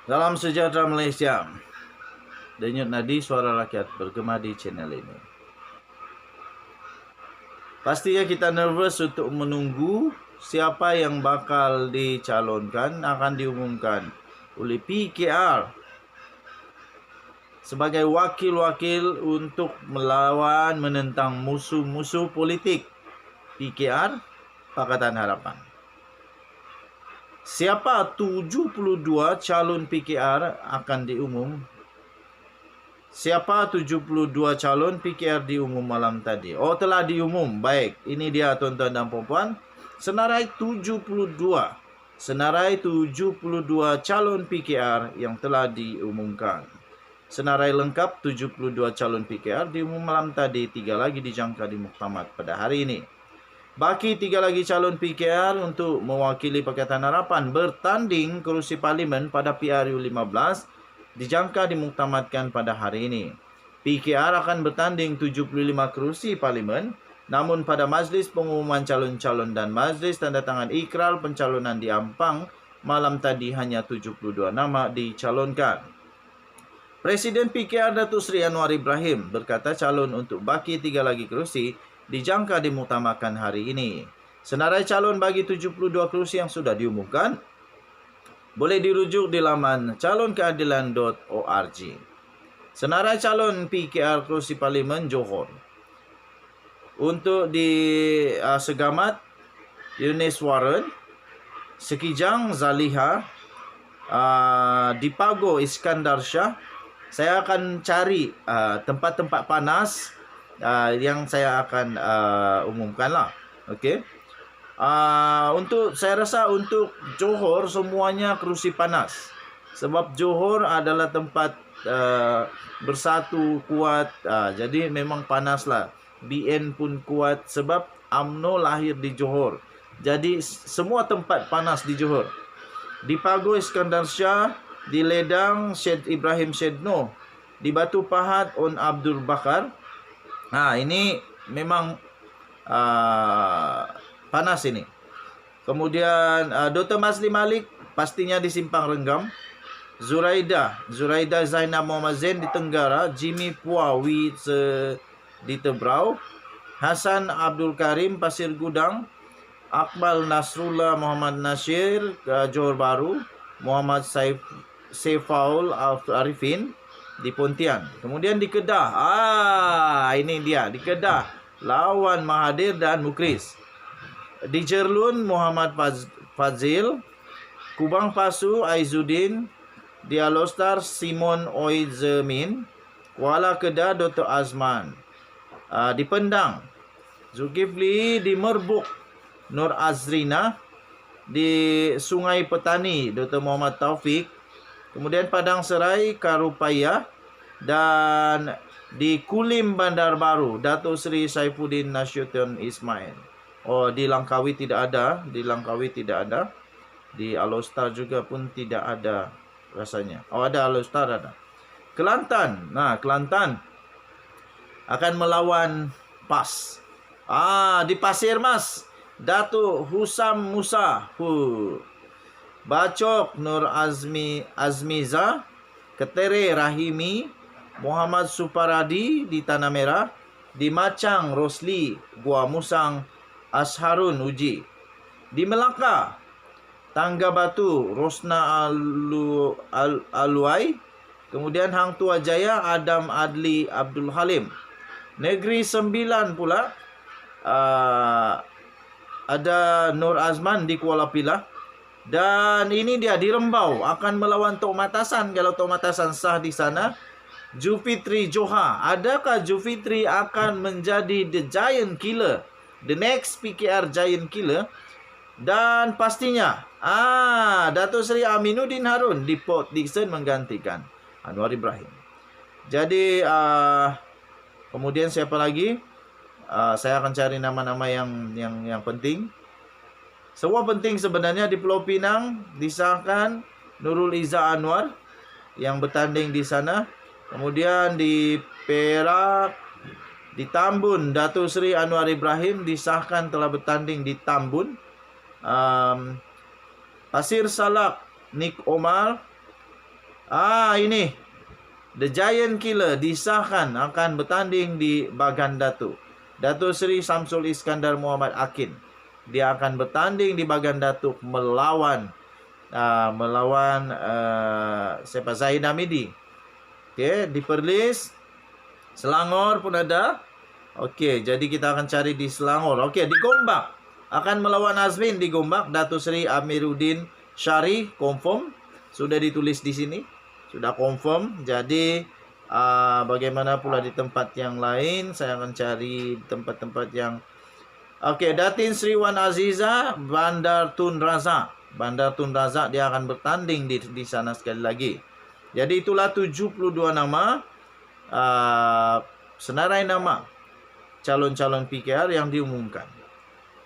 Salam sejahtera Malaysia. Denyut nadi suara rakyat bergema di channel ini. Pastinya kita nervous untuk menunggu siapa yang bakal dicalonkan akan diumumkan oleh PKR sebagai wakil-wakil untuk melawan menentang musuh-musuh politik PKR Pakatan Harapan. Siapa 72 calon PKR akan diumum? Siapa 72 calon PKR diumum malam tadi? Oh, telah diumum. Baik, ini dia tuan-tuan dan puan-puan. Senarai 72. Senarai 72 calon PKR yang telah diumumkan. Senarai lengkap 72 calon PKR diumum malam tadi. 3 lagi dijangka di muktamad pada hari ini. Baki 3 lagi calon PKR untuk mewakili Pakatan Harapan bertanding kerusi parlimen pada PRU 15 dijangka dimuktamadkan pada hari ini. PKR akan bertanding 75 kerusi parlimen, namun pada majlis pengumuman calon-calon dan majlis tanda tangan ikrar pencalonan di Ampang malam tadi hanya 72 nama dicalonkan. Presiden PKR Datuk Seri Anwar Ibrahim berkata calon untuk baki 3 lagi kerusi dijangka dimuktamadkan hari ini. Senarai calon bagi 72 kerusi yang sudah diumumkan boleh dirujuk di laman calonkeadilan.org. Senarai calon PKR kerusi parlimen Johor. Untuk di Segamat, Eunice Warren, Sekijang Zaliha, di Pago Iskandar Shah. Saya akan cari tempat-tempat panas yang saya akan umumkanlah. Okey. Saya rasa untuk Johor semuanya kerusi panas. Sebab Johor adalah tempat bersatu kuat. Jadi memang panaslah. BN pun kuat sebab UMNO lahir di Johor. Jadi semua tempat panas di Johor. Di Pago Iskandar Shah, di Ledang Syed Ibrahim Syedno, di Batu Pahat On Abdul Bakar. Ini memang panas ini. Kemudian Dr. Mazli Malik pastinya di Simpang Renggam. Zuraida Zainab Muhammad Zain di Tenggara. Jimmy Puawi di Tebrau. Hasan Abdul Karim Pasir Gudang. Akmal Nasrullah Muhammad Nasir Johor Bahru. Muhammad Saifaul Arifin di Pontian. Kemudian di Kedah. Ini dia di Kedah. Lawan Mahathir dan Mukris. Di Jerlun Muhammad Fazil. Kubang Pasu Aizuddin. Di Alostar Simon Oizemin. Kuala Kedah Dr. Azman. Di Pendang Zulkifli. Di Merbuk Nur Azrina. Di Sungai Petani Dr. Muhammad Taufik. Kemudian Padang Serai Karupaya. Dan di Kulim Bandar Baru Datuk Seri Saifuddin Nasution Ismail. Di Langkawi tidak ada. Di Alostar juga pun tidak ada rasanya. Ada Alostar ada. Kelantan. Kelantan akan melawan PAS. Di Pasir Mas Datuk Husam Musa. Bacok Nur Azmiza. Ketere Rahimi. Muhammad Suparadi di Tanah Merah. Di Macang Rosli Gua Musang Asharun Uji. Di Melaka Tangga Batu Rosna Aluai. Kemudian Hang Tua Jaya Adam Adli Abdul Halim. Negeri Sembilan pula ada Nur Azman di Kuala Pilah. Dan ini dia di Rembau akan melawan Tok Matasan. Kalau Tok Matasan sah di sana. Jufitri Joha. Adakah Jufitri akan menjadi the giant killer? The next PKR giant killer? Dan pastinya Datuk Seri Aminuddin Harun di Port Dickson menggantikan Anwar Ibrahim. Jadi kemudian siapa lagi? Saya akan cari nama-nama yang penting. Semua penting sebenarnya. Di Pulau Pinang disahkan Nurul Izzah Anwar yang bertanding di sana. Kemudian di Perak, di Tambun Datuk Seri Anwar Ibrahim disahkan telah bertanding di Tambun. Pasir Salak Nik Omar. Ini The Giant Killer disahkan akan bertanding di Bagan Datuk. Datuk Seri Samsul Iskandar Muhammad Akin. Dia akan bertanding di Bagan Datuk melawan siapa, Zaid Hamidi. Okey, di Perlis, Selangor pun ada. Okey, jadi kita akan cari di Selangor. Okey, di Gombak akan melawan Azmin di Gombak. Datuk Seri Amiruddin Syari confirm, sudah ditulis di sini. Sudah confirm. Jadi bagaimana pula di tempat yang lain? Saya akan cari tempat-tempat yang okey. Datin Sri Wan Aziza Bandar Tun Razak. Bandar Tun Razak dia akan bertanding di sana sekali lagi. Jadi itulah 72 nama, senarai nama calon-calon PKR yang diumumkan.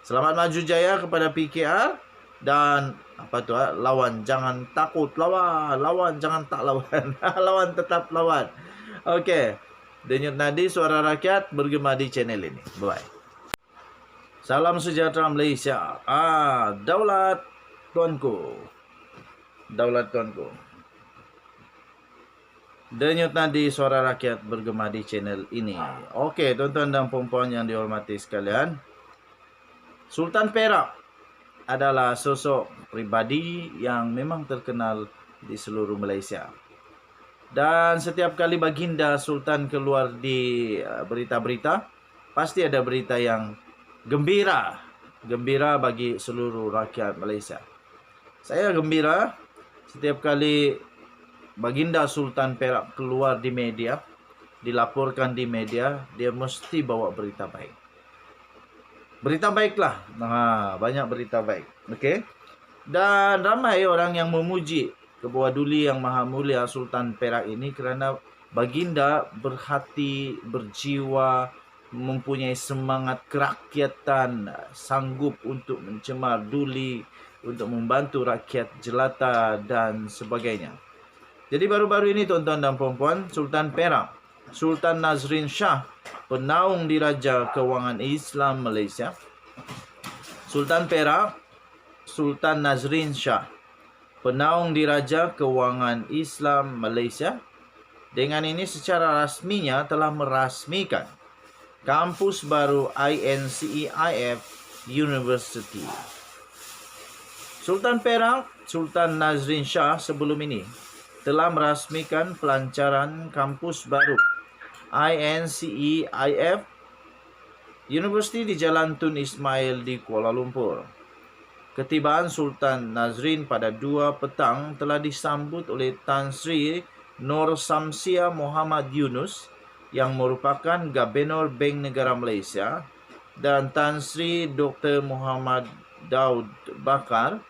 Selamat maju jaya kepada PKR. Dan lawan jangan takut lawan jangan tak lawan. Lawan tetap lawan. Okey, Denyut Nadi Suara Rakyat bergema di channel ini. Bye. Salam sejahtera Malaysia. Daulat tuanku. Daulat tuanku. Denyut Nadi Suara Rakyat bergema di channel ini. Okey, tuan-tuan dan puan-puan yang dihormati sekalian, Sultan Perak adalah sosok pribadi yang memang terkenal di seluruh Malaysia. Dan setiap kali baginda Sultan keluar di berita-berita, pasti ada berita yang gembira bagi seluruh rakyat Malaysia. Saya gembira setiap kali baginda Sultan Perak keluar di media, dilaporkan di media, dia mesti bawa berita baik. Berita baiklah. Banyak berita baik. Okey. Dan ramai orang yang memuji Ketua Duli Yang Maha Mulia Sultan Perak ini kerana baginda berhati, berjiwa, mempunyai semangat kerakyatan, sanggup untuk mencemar duli, untuk membantu rakyat jelata dan sebagainya. Jadi baru-baru ini tuan-tuan dan puan-puan, Sultan Perak, Sultan Nazrin Shah, penaung Diraja Kewangan Islam Malaysia. Sultan Perak, Sultan Nazrin Shah, penaung Diraja Kewangan Islam Malaysia. Dengan ini secara rasminya telah merasmikan kampus baru INCEIF University. Sultan Perak, Sultan Nazrin Shah sebelum ini telah merasmikan pelancaran kampus baru INCEIF University di Jalan Tun Ismail di Kuala Lumpur. Ketibaan Sultan Nazrin pada 2 petang telah disambut oleh Tan Sri Nur Samsia Muhammad Yunus yang merupakan Gabenor Bank Negara Malaysia dan Tan Sri Dr. Muhammad Daud Bakar,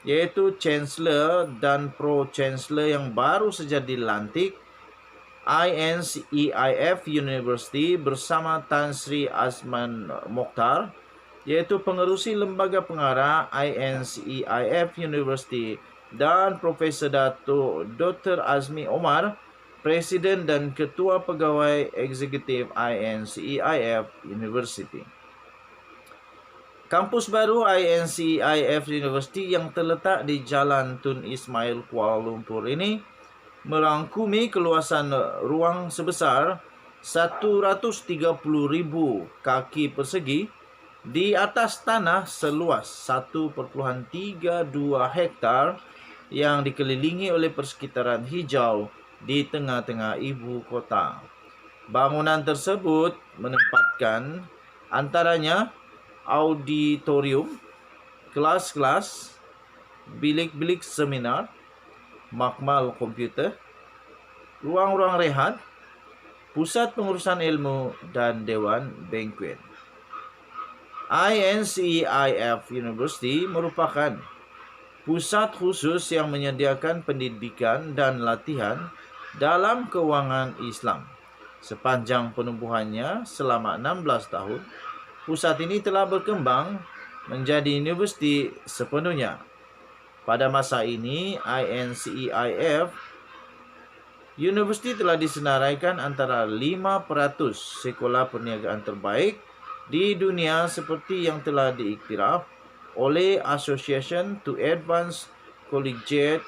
iaitu Chancellor dan Pro-Chancellor yang baru saja dilantik INCEIF University bersama Tan Sri Azman Mokhtar, iaitu pengerusi lembaga pengarah INCEIF University, dan Profesor Dato' Dr. Azmi Omar, Presiden dan Ketua Pegawai Eksekutif INCEIF University. Kampus baru INCEIF University yang terletak di Jalan Tun Ismail Kuala Lumpur ini merangkumi keluasan ruang sebesar 130,000 kaki persegi di atas tanah seluas 1.32 hektar yang dikelilingi oleh persekitaran hijau di tengah-tengah ibu kota. Bangunan tersebut menempatkan antaranya auditorium, kelas-kelas, bilik-bilik seminar, makmal komputer, ruang-ruang rehat, pusat pengurusan ilmu dan dewan banquet. INCEIF University merupakan pusat khusus yang menyediakan pendidikan dan latihan dalam kewangan Islam. Sepanjang penubuhannya selama 16 tahun, pusat ini telah berkembang menjadi universiti sepenuhnya. Pada masa ini, INCEIF University telah disenaraikan antara 5% sekolah perniagaan terbaik di dunia seperti yang telah diiktiraf oleh Association to Advance Collegiate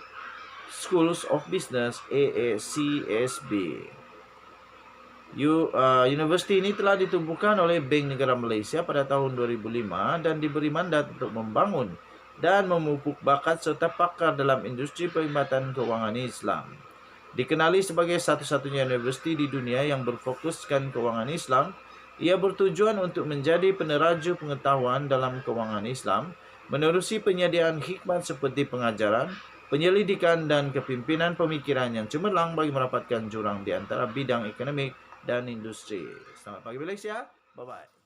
Schools of Business AACSB. Universiti ini telah ditumbuhkan oleh Bank Negara Malaysia pada tahun 2005 dan diberi mandat untuk membangun dan memupuk bakat serta pakar dalam industri perkhidmatan keuangan Islam. Dikenali sebagai satu-satunya universiti di dunia yang berfokuskan keuangan Islam, ia bertujuan untuk menjadi peneraju pengetahuan dalam keuangan Islam, menerusi penyediaan khidmat seperti pengajaran, penyelidikan dan kepimpinan pemikiran yang cemerlang bagi merapatkan jurang di antara bidang ekonomi dan industri. Selamat pagi Malaysia. Bye-bye.